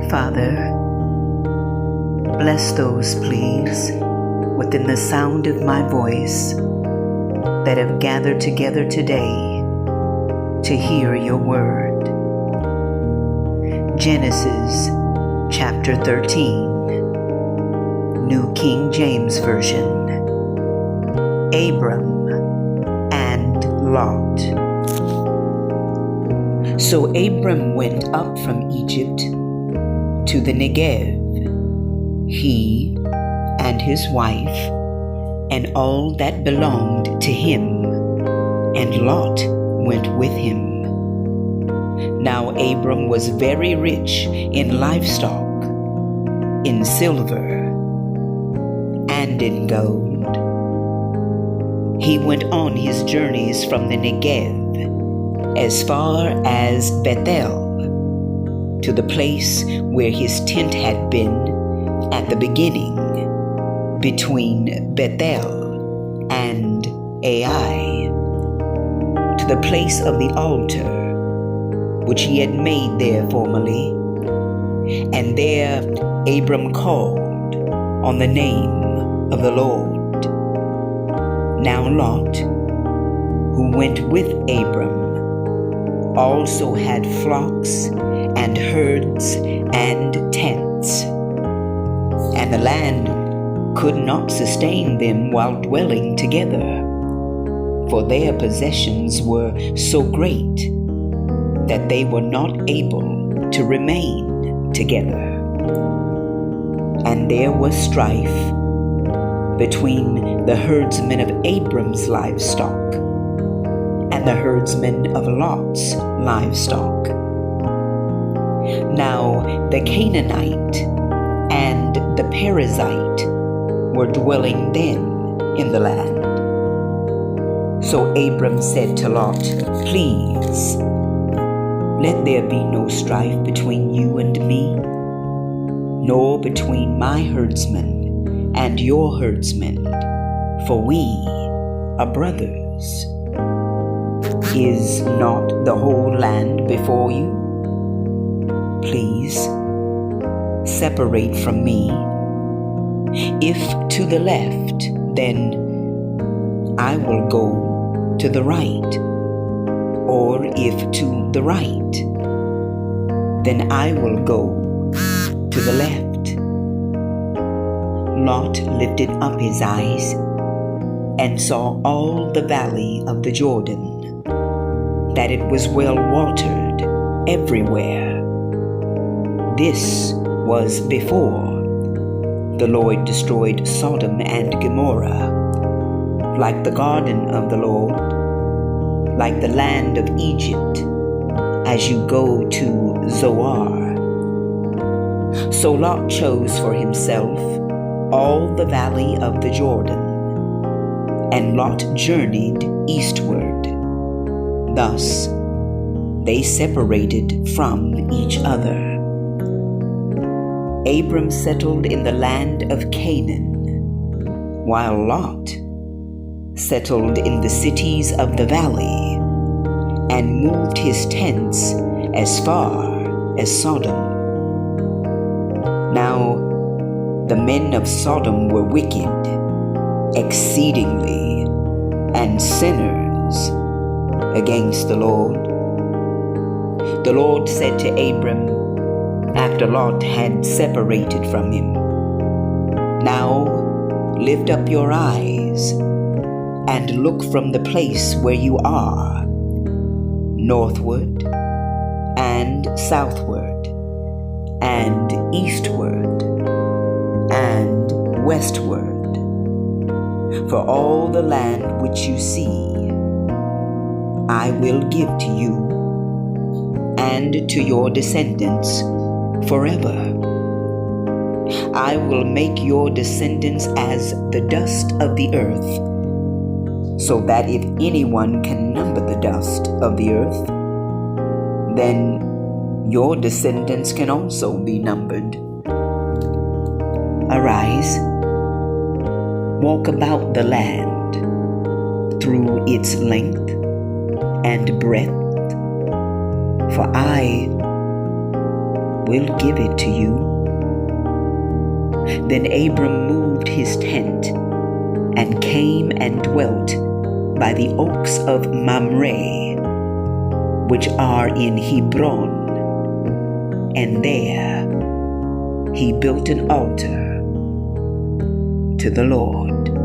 Father, bless those, please, within the sound of my voice that have gathered together today to hear your word. Genesis chapter 13, New King James Version. Abram and Lot. So Abram went up from Egypt to the Negev, he and his wife, and all that belonged to him, and Lot went with him. Now Abram was very rich in livestock, in silver, and in gold. He went on his journeys from the Negev as far as Bethel, to the place where his tent had been at the beginning, between Bethel and Ai, to the place of the altar which he had made there formerly. And there Abram called on the name of the Lord. Now Lot, who went with Abram, also had flocks and herds and tents, and the land could not sustain them while dwelling together, for their possessions were so great that they were not able to remain together. And there was strife between the herdsmen of Abram's livestock and the herdsmen of Lot's livestock. Now the Canaanite and the Perizzite were dwelling then in the land. So Abram said to Lot, "Please, let there be no strife between you and me, nor between my herdsmen and your herdsmen, for we are brothers. Is not the whole land before you? Please separate from me. If to the left, then I will go to the right, or if to the right, then I will go to the left." Lot lifted up his eyes and saw all the valley of the Jordan, that it was well watered everywhere. This was before the Lord destroyed Sodom and Gomorrah, like the garden of the Lord, like the land of Egypt, as you go to Zoar. So Lot chose for himself all the valley of the Jordan, and Lot journeyed eastward. Thus they separated from each other. Abram settled in the land of Canaan, while Lot settled in the cities of the valley, and moved his tents as far as Sodom. Now the men of Sodom were wicked exceedingly, and sinners against the Lord. The Lord said to Abram, after Lot had separated from him, "Now lift up your eyes and look from the place where you are, northward and southward and eastward and westward, for all the land which you see I will give to you and to your descendants forever. I will make your descendants as the dust of the earth, so that if anyone can number the dust of the earth, then your descendants can also be numbered. Arise, walk about the land through its length and breadth, for I, will give it to you." Then Abram moved his tent and came and dwelt by the oaks of Mamre, which are in Hebron, and there he built an altar to the Lord.